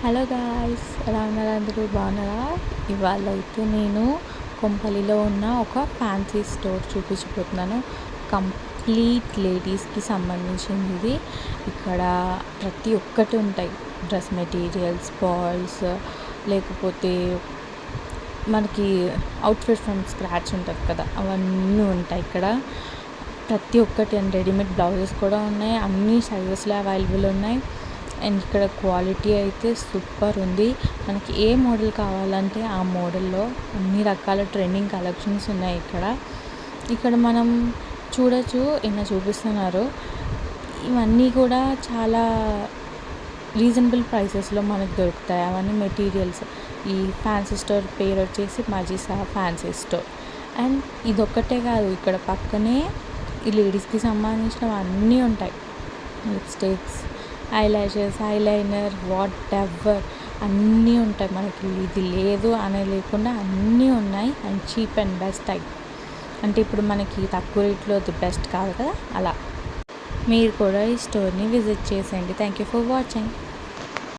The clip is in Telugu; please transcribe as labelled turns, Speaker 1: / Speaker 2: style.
Speaker 1: హలో గాయ్స్, ఎలా ఉన్నారు? అందరూ బాగున్నారా? ఇవాళ అయితే నేను కొంపల్లిలో ఉన్న ఒక ఫ్యాన్సీ స్టోర్ చూపించిపోతున్నాను. కంప్లీట్ లేడీస్కి సంబంధించింది ఇది. ఇక్కడ ప్రతి ఒక్కటి ఉంటాయి. డ్రెస్ మెటీరియల్స్, బాయ్స్, లేకపోతే మనకి అవుట్ఫిట్ ఫ్రమ్ స్క్రాచ్ ఉంటుంది కదా, అవన్నీ ఉంటాయి ఇక్కడ. ప్రతి ఒక్కటి అండ్ రెడీమేడ్ బ్లౌజెస్ కూడా ఉన్నాయి. అన్ని సైజెస్లో అవైలబుల్ ఉన్నాయి. అండ్ ఇక్కడ క్వాలిటీ అయితే సూపర్ ఉంది. మనకి ఏ మోడల్ కావాలంటే ఆ మోడల్లో అన్ని రకాల ట్రెండింగ్ కలెక్షన్స్ ఉన్నాయి ఇక్కడ మనం చూడొచ్చు. ఈయన చూపిస్తున్నారు. ఇవన్నీ కూడా చాలా రీజనబుల్ ప్రైసెస్లో మనకు దొరుకుతాయి. అవన్నీ మెటీరియల్స్. ఈ ఫ్యాన్సీ స్టోర్ పేరు వచ్చేసి మజీసా ఫ్యాన్సీ స్టోర్. అండ్ ఇదొక్కటే కాదు, ఇక్కడ పక్కనే ఈ లేడీస్కి సంబంధించినవి అన్నీ ఉంటాయి. Lipsticks, eyelashes, eyeliner, what ever అన్నీ ఉంటాయి. మనకి ఇది లేదు అనే లేకుండా అన్నీ ఉన్నాయి. అండ్ చీప్ అండ్ బెస్ట్ అంటే ఇప్పుడు మనకి తక్కువ రేట్లో ది బెస్ట్ కాదు కదా, అలా. మీరు కూడా ఈ స్టోర్ని విజిట్ చేసేయండి. Thank you for watching.